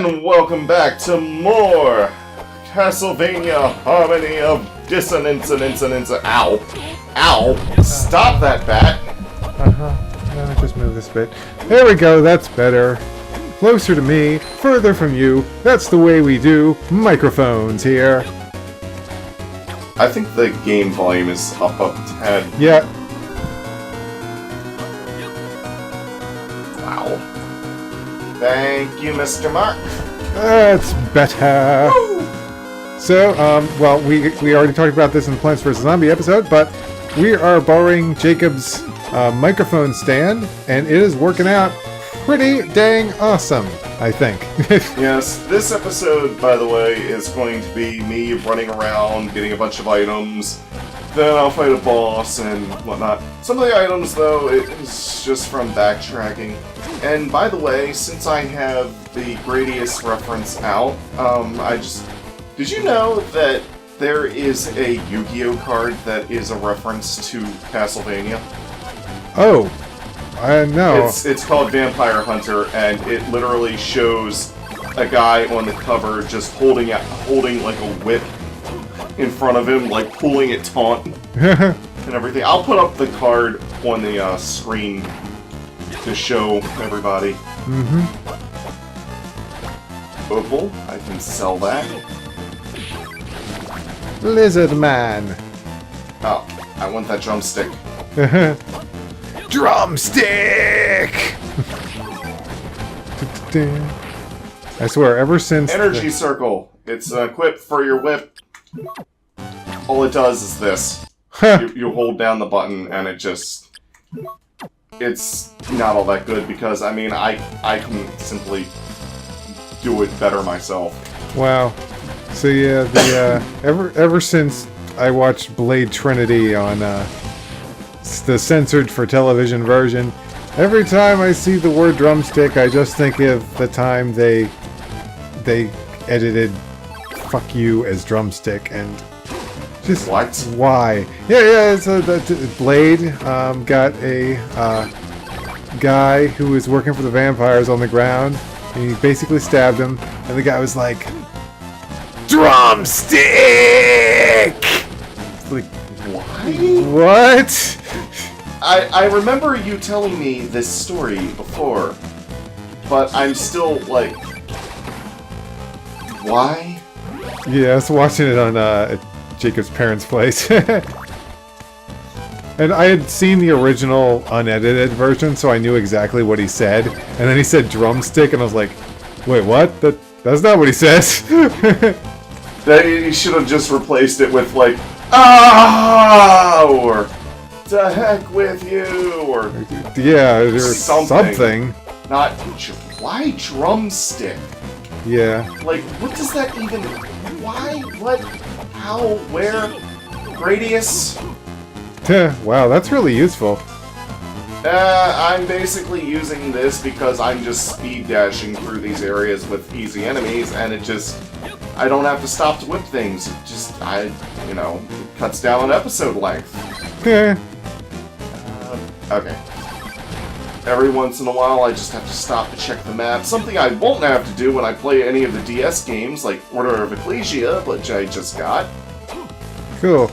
And welcome back to more Castlevania Harmony of Dissonance and Insonance. Ow! Ow! Stop that bat! Let me just move this bit. There we go, that's better. Closer to me, further from you. That's the way we do microphones here. I think the game volume is up a tad. Yeah. Wow. Thank you, Mr. Mark. That's better. Woo! So, well, we already talked about this in the Plants vs. Zombie episode, but we are borrowing Jacob's microphone stand, and it is working out pretty dang awesome, I think. Yes, this episode, by the way, is going to be me running around, getting a bunch of items, then I'll fight a boss and whatnot. Some of the items, though, it is just from backtracking. And by the way, since I have the Gradius reference out, did you know that there is a Yu-Gi-Oh card that is a reference to Castlevania? Oh, I know. It's called Vampire Hunter, and it literally shows a guy on the cover just holding like a whip in front of him, like pulling it taut and everything. I'll put up the card on the screen to show everybody. Opal, I can sell that. Lizard Man. Oh, I want that drumstick. Drumstick! I swear, ever since... Energy Circle. It's equipped for your whip. All it does is this. You hold down the button and it just... It's not all that good because, I mean, I can simply do it better myself. Wow. So yeah, the ever since I watched Blade Trinity on the censored for television version, every time I see the word drumstick, I just think of the time they edited "fuck you" as drumstick, and just what? Why? Yeah. So Blade got a guy who was working for the vampires on the ground, and he basically stabbed him, and the guy was like, "Drumstick!" It's like, what? I remember you telling me this story before, but I'm still like, why? Yeah, I was watching it on at Jacob's parents' place. And I had seen the original unedited version, so I knew exactly what he said. And then he said drumstick, and I was like, wait, what? That's not what he says. That you should have just replaced it with like, ah, or to heck with you, or yeah, there's something. Not why drumstick? Yeah. Like, what does that even? Why? What? How? Where? Gradius? Wow, that's really useful. I'm basically using this because I'm just speed dashing through these areas with easy enemies, and it just... I don't have to stop to whip things. It just, it cuts down on episode length. Yeah. Okay. Every once in a while, I just have to stop to check the map. Something I won't have to do when I play any of the DS games, like Order of Ecclesia, which I just got. Cool.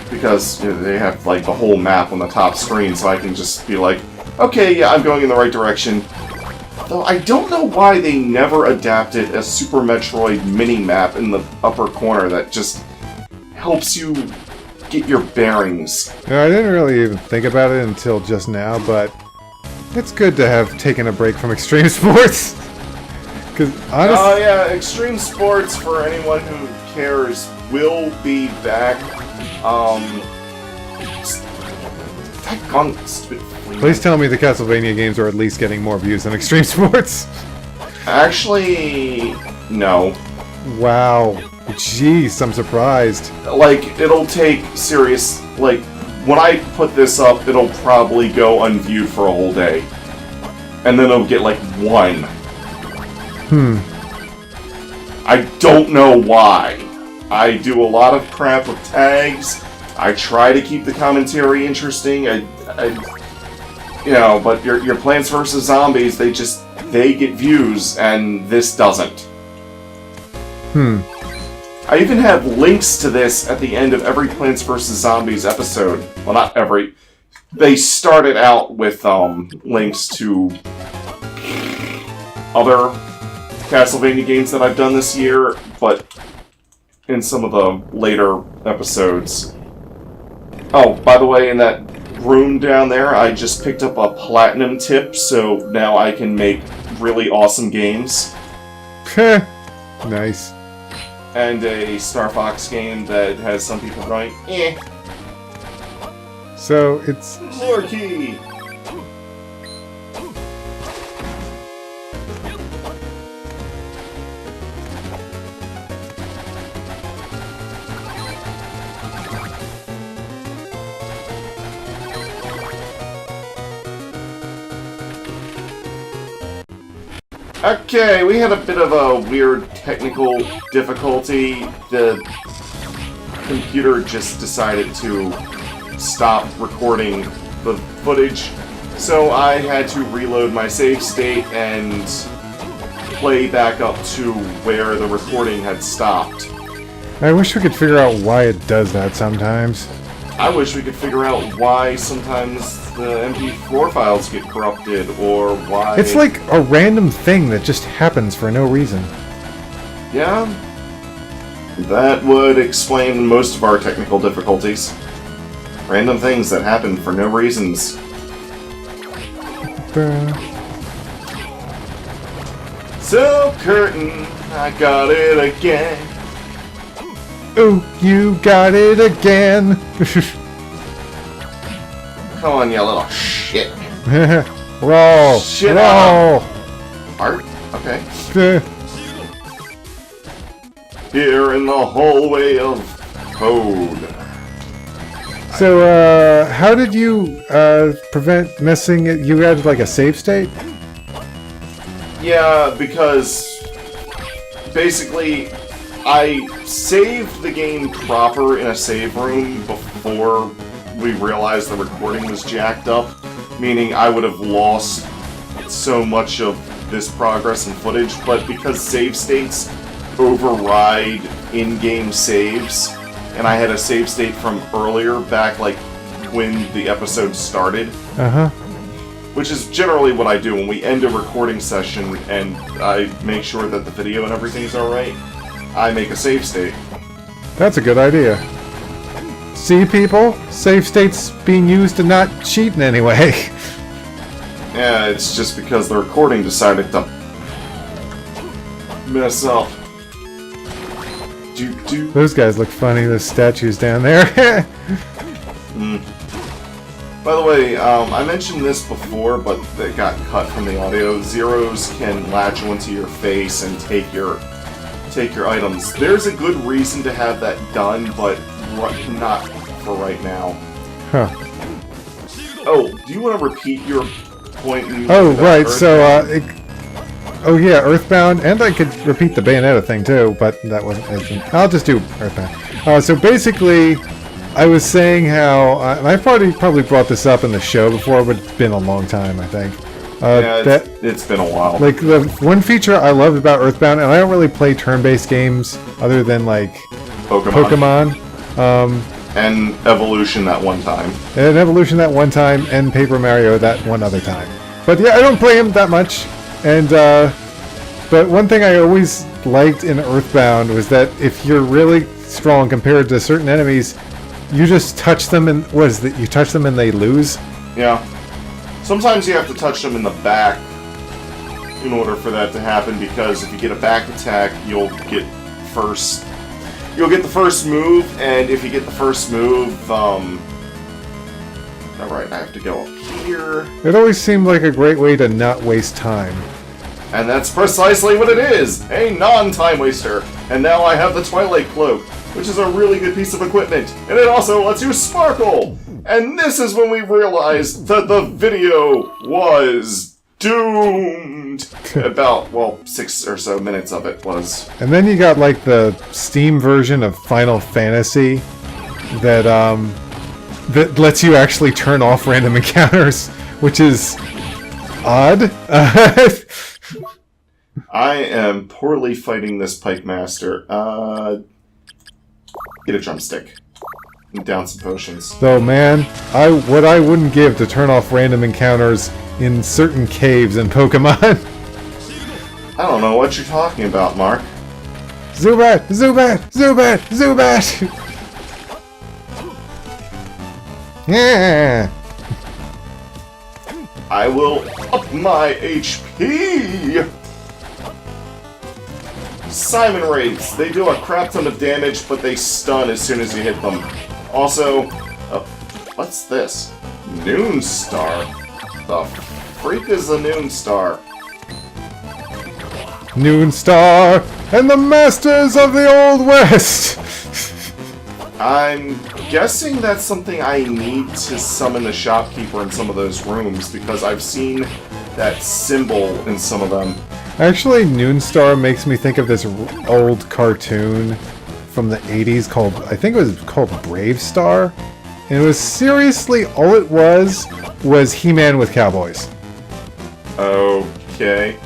Because they have, like, the whole map on the top screen, so I can just be like, okay, yeah, I'm going in the right direction. Though I don't know why they never adapted a Super Metroid mini-map in the upper corner that just helps you get your bearings. No, I didn't really even think about it until just now, but it's good to have taken a break from extreme sports. Because honestly... Oh, yeah, Extreme Sports, for anyone who cares, will be back. Please tell me the Castlevania games are at least getting more views than Extreme Sports. Actually, no. Wow. Jeez, I'm surprised. Like, it'll take serious... Like, when I put this up, it'll probably go unviewed for a whole day. And then it'll get, like, 1. I don't know why. I do a lot of crap with tags. I try to keep the commentary interesting. But your Plants vs. Zombies, they just they get views, and this doesn't. I even have links to this at the end of every Plants vs. Zombies episode. Well, not every. They started out with links to other Castlevania games that I've done this year, but in some of the later episodes. Oh, by the way, in that room down there, I just picked up a platinum tip, so now I can make really awesome games. Nice. And a Star Fox game that has some people going, eh. So it's... Lore key! Okay, we had a bit of a weird technical difficulty. The computer just decided to stop recording the footage, so I had to reload my save state and play back up to where the recording had stopped. I wish we could figure out why it does that sometimes. I wish we could figure out why sometimes the MP4 files get corrupted, or why... It's like a random thing that just happens for no reason. Yeah? That would explain most of our technical difficulties. Random things that happen for no reasons. Silk curtain, I got it again. Oh, you got it again! Come on, you little shit. Roll! Shit roll! Art? Okay. Here in the hallway of code. So, how did you prevent missing it? You had like a save state? Yeah, because basically I saved the game proper in a save room before we realized the recording was jacked up, meaning I would have lost so much of this progress and footage, but because save states override in-game saves, and I had a save state from earlier, back like when the episode started, which is generally what I do when we end a recording session and I make sure that the video and everything's alright, I make a save state. That's a good idea. See, people? Save states being used to not cheat in any way. Yeah, it's just because the recording decided to mess up. Those guys look funny, those statues down there. By the way, I mentioned this before, but it got cut from the audio. Zeros can latch onto your face and take your items. There's a good reason to have that done, but not for right now. Huh. Oh, do you want to repeat your point? Oh, right, so, oh yeah, Earthbound, and I could repeat the Bayonetta thing too, but that wasn't... I'll just do Earthbound. So basically, I was saying how... and I've probably brought this up in the show before, but it's been a long time, I think. Yeah, it's been a while. Like, the one feature I love about Earthbound, and I don't really play turn-based games other than, like, Pokemon. And Evolution that one time. And Evolution that one time, and Paper Mario that one other time. But yeah, I don't play him that much. And, but one thing I always liked in Earthbound was that if you're really strong compared to certain enemies, you just touch them and, what is it, you touch them and they lose? Yeah. Sometimes you have to touch them in the back in order for that to happen, because if you get a back attack, you'll get the first move, and if you get the first move, alright, I have to go up here. It always seemed like a great way to not waste time. And that's precisely what it is! A non-time waster! And now I have the Twilight Cloak, which is a really good piece of equipment, and it also lets you sparkle! And this is when we realized that the video was doomed! About, well, 6 or so minutes of it was. And then you got, like, the Steam version of Final Fantasy that, that lets you actually turn off random encounters, which is odd. I am poorly fighting this Pike Master. Get a drumstick. And down some potions. Though, man, what I wouldn't give to turn off random encounters in certain caves in Pokemon. I don't know what you're talking about, Mark. Zubat! Zubat! Zubat! Zubat! Yeah! I will up my HP! Simon Wraiths. They do a crap ton of damage, but they stun as soon as you hit them. Also, what's this? Noon Star. The freak is the Noon Star? Noon Star and the Masters of the Old West! I'm guessing that's something I need to summon the shopkeeper in some of those rooms, because I've seen that symbol in some of them. Actually, Noon Star makes me think of this old cartoon from the 80s called, I think it was called Brave Star. And it was seriously, all it was He-Man with cowboys. Okay.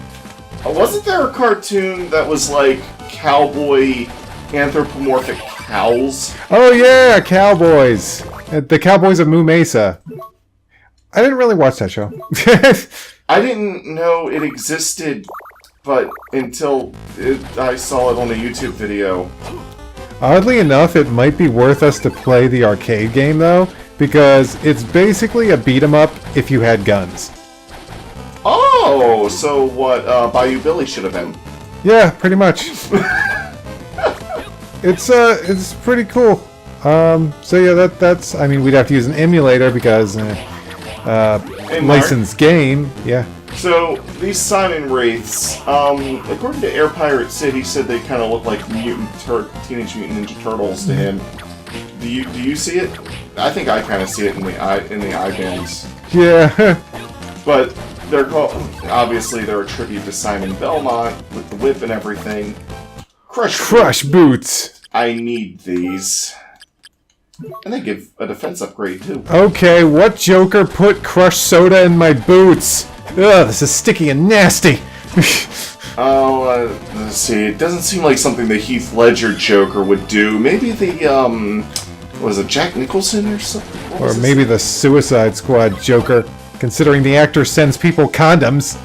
Wasn't there a cartoon that was like cowboy anthropomorphic cows? Oh yeah, Cowboys! The Cowboys of Moo Mesa. I didn't really watch that show. I didn't know it existed, but until I saw it on a YouTube video. Oddly enough, it might be worth us to play the arcade game though, because it's basically a beat-em-up if you had guns. Oh, so what Bayou Billy should have been. Yeah, pretty much. It's pretty cool. So yeah, that's. I mean, we'd have to use an emulator because licensed game. Yeah. So these Simon Wraiths, according to Air Pirate Sid, he said they kind of look like Teenage Mutant Ninja Turtles to him. Do you see it? I think I kind of see it in the eye bands. Yeah. But they're called, obviously they're a tribute to Simon Belmont with the whip and everything. Crush boots. I need these. And they give a defense upgrade too. Okay, what Joker put crushed soda in my boots? Ugh, this is sticky and nasty. Let's see. It doesn't seem like something the Heath Ledger Joker would do. Maybe the, was it Jack Nicholson or something? Or maybe the Suicide Squad Joker, considering the actor sends people condoms.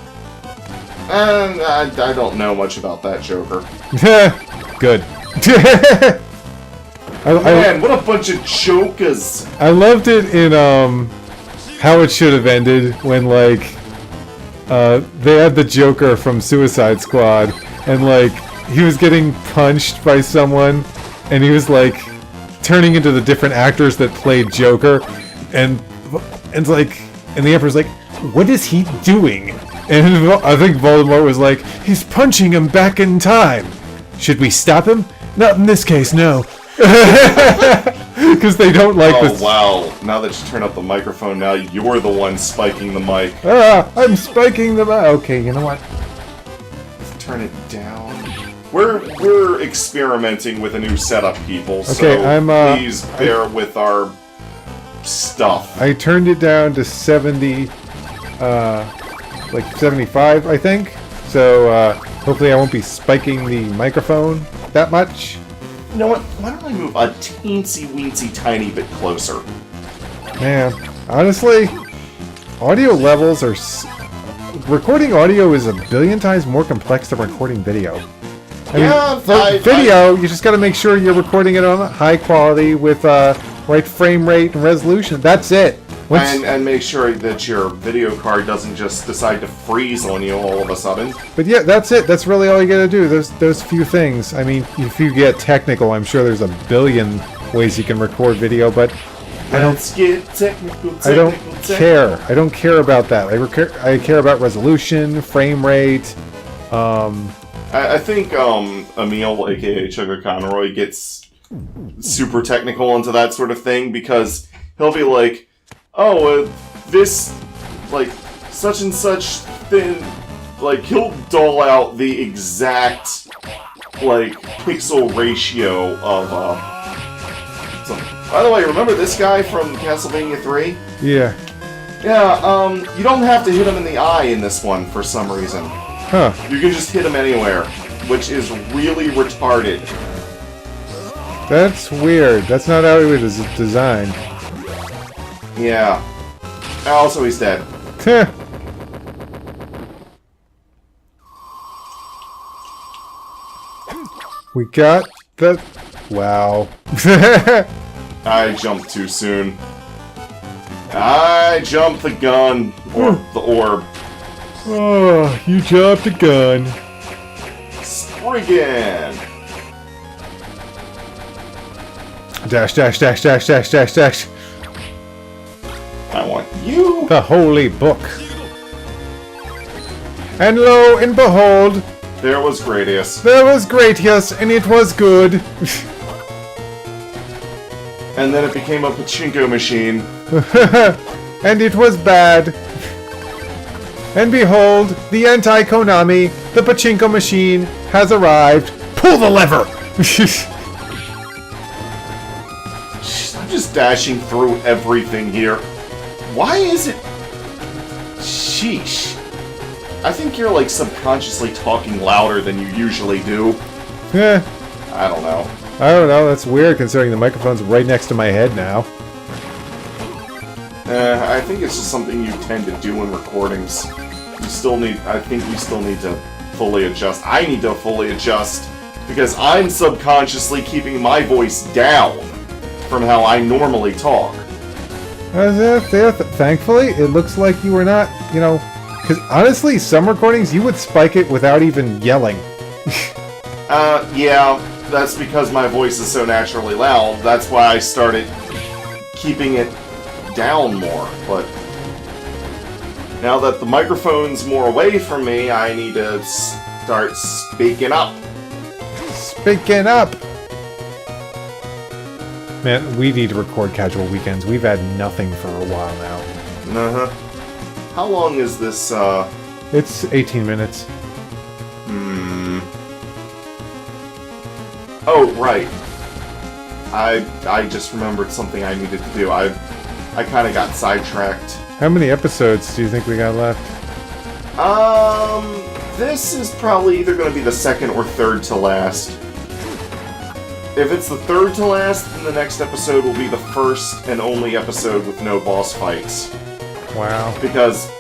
I don't know much about that Joker. Good. Man, what a bunch of jokers! I loved it in how it should have ended when like they had the Joker from Suicide Squad and like he was getting punched by someone and he was like turning into the different actors that played Joker and the Emperor's like, what is he doing? And I think Voldemort was like, he's punching him back in time. Should we stop him? Not in this case, no. Because they don't like this. Oh, wow. Now that you turn up the microphone, now you're the one spiking the mic. I'm spiking the mic. Okay, you know what? Turn it down. We're experimenting with a new setup, people. Okay, so please bear with our stuff. I turned it down to 70, like 75, I think. So hopefully I won't be spiking the microphone that much. You know what? Why don't I move a teensy-weensy tiny bit closer? Man, honestly, audio levels are... recording audio is a billion times more complex than recording video. Video, you just gotta make sure you're recording it on high quality with right frame rate and resolution. That's it. And make sure that your video card doesn't just decide to freeze on you all of a sudden. But yeah, that's it. That's really all you gotta do. Those few things. I mean, if you get technical, I'm sure there's a billion ways you can record video, but Let's get technical. I don't care. I don't care about that. I care about resolution, frame rate. I think Emil, aka Sugar Conroy, gets super technical into that sort of thing because he'll be like, oh, this, like, such and such thing, like, he'll dole out the exact, like, pixel ratio of, by the way, remember this guy from Castlevania 3? Yeah. Yeah, you don't have to hit him in the eye in this one for some reason. Huh. You can just hit him anywhere, which is really retarded. That's weird. That's not how he was designed. Yeah. Also, he's dead. Heh. We got the... Wow. I jumped too soon. I jumped the gun, or the orb. Oh, you jumped a gun. Spriggan! Dash, dash, dash, dash, dash, dash, dash. I want you! The holy book. And lo and behold, There was Gradius. there was Gratius, and it was good. And then it became a pachinko machine. And it was bad. And behold, the anti-Konami, the pachinko machine, has arrived. Pull the lever! I'm just dashing through everything here. Why is it... Sheesh. I think you're, like, subconsciously talking louder than you usually do. Eh, I don't know. I don't know, that's weird considering the microphone's right next to my head now. I think it's just something you tend to do in recordings. You still need... I think you still need to fully adjust. I need to fully adjust because I'm subconsciously keeping my voice down from how I normally talk. Thankfully, it looks like you were not, you know... Because honestly, some recordings, you would spike it without even yelling. Yeah, that's because my voice is so naturally loud. That's why I started keeping it down more, but now that the microphone's more away from me, I need to start speaking up. Speaking up! Man, we need to record casual weekends. We've had nothing for a while now. Uh-huh. How long is this, It's 18 minutes. Oh, right. I just remembered something I needed to do. I kind of got sidetracked. How many episodes do you think we got left? This is probably either going to be the second or third to last. If it's the third to last, then the next episode will be the first and only episode with no boss fights. Wow. Because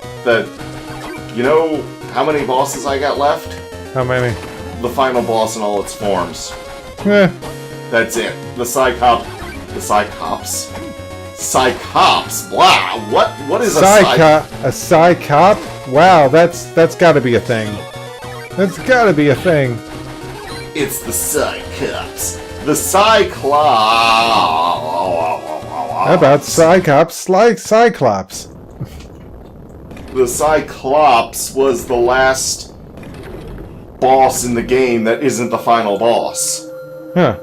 you know how many bosses I got left? How many? The final boss in all its forms. Eh. That's it. The Cyclops. Wow, what is a Cyclops? A Cyclop? Wow, that's gotta be a thing. That's gotta be a thing. It's the Cyclops. The Cyclops. How about Cyclops like Cyclops? The Cyclops was the last boss in the game that isn't the final boss. Huh.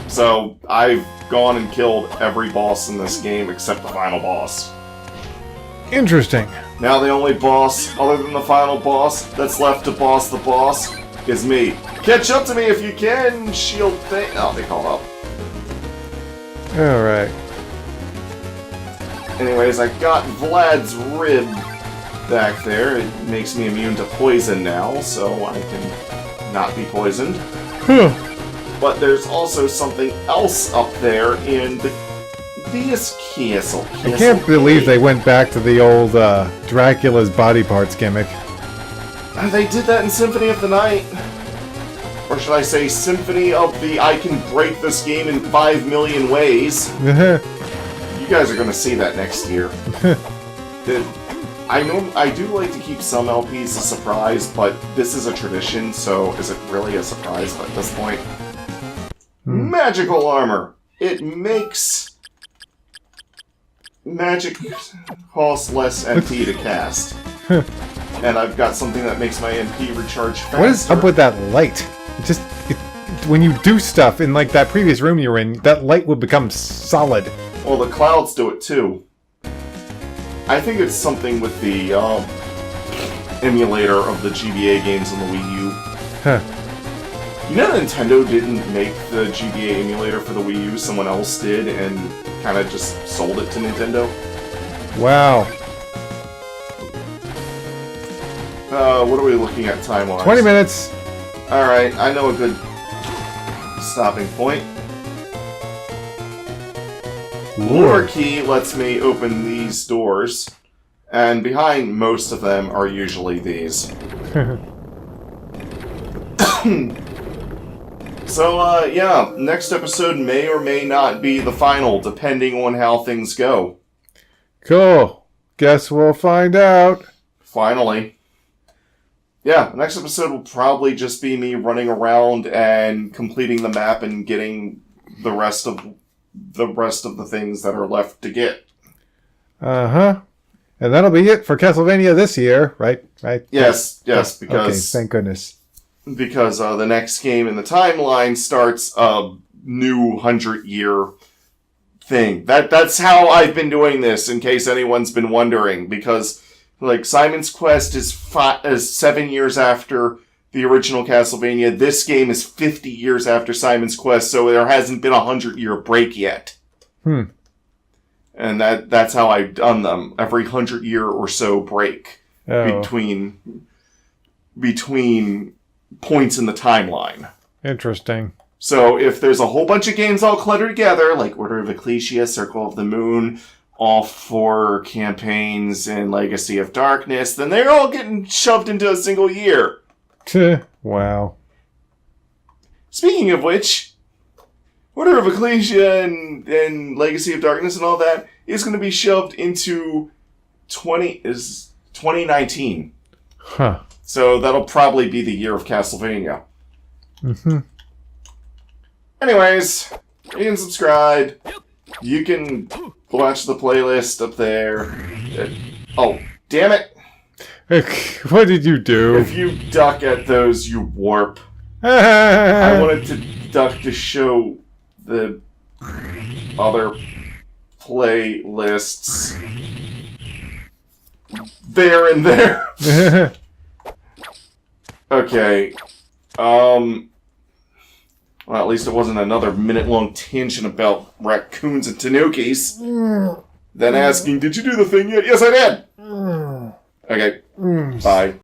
So, I've gone and killed every boss in this game except the final boss. Interesting. Now the only boss, other than the final boss, that's left to boss the boss is me. Catch up to me if you can, shield thing. Oh, they called up. Alright. Anyways, I got Vlad's rib back there. It makes me immune to poison now, so I can not be poisoned. Huh. But there's also something else up there in this castle. I can't believe they went back to the old Dracula's body parts gimmick. They did that in Symphony of the Night. Or should I say Symphony of the I can break this game in 5 million ways. You guys are gonna see that next year. I do like to keep some LPs a surprise, but this is a tradition, so is it really a surprise at this point? Magical armor! It makes magic cost less MP to cast. And I've got something that makes my MP recharge faster. What is up with that light? When you do stuff in like that previous room you were in, that light would become solid. Well, the clouds do it too. I think it's something with the emulator of the GBA games on the Wii U. Huh. You know Nintendo didn't make the GBA emulator for the Wii U, someone else did, and kind of just sold it to Nintendo? Wow. What are we looking at time-wise? 20 minutes. Alright, I know a good stopping point. Lure key lets me open these doors, and behind most of them are usually these. So, yeah, next episode may or may not be the final, depending on how things go. Cool. Guess we'll find out. Finally. Yeah, next episode will probably just be me running around and completing the map and getting the rest of the things that are left to get. Uh-huh. And that'll be it for Castlevania this year, right? Right? Yes, because... Okay, thank goodness. Because the next game in the timeline starts a new 100-year thing. That's how I've been doing this, in case anyone's been wondering. Because, like, Simon's Quest is 7 years after the original Castlevania. This game is 50 years after Simon's Quest, so there hasn't been a 100-year break yet. And that's how I've done them. Every 100-year or so break between points in the timeline. Interesting. So if there's a whole bunch of games all cluttered together, like Order of Ecclesia, Circle of the Moon, all 4 campaigns, and Legacy of Darkness, then they're all getting shoved into a single year. Wow. Speaking of which, Order of Ecclesia and Legacy of Darkness and all that is going to be shoved into 2019. Huh. So that'll probably be the year of Castlevania. Anyways, you can subscribe. You can watch the playlist up there. Oh, damn it. What did you do? If you duck at those, you warp. I wanted to duck to show the other playlists. There and there. Okay. Well, at least it wasn't another minute-long tangent about raccoons and tanukis. Then asking, did you do the thing yet? Yes, I did! Okay. Bye.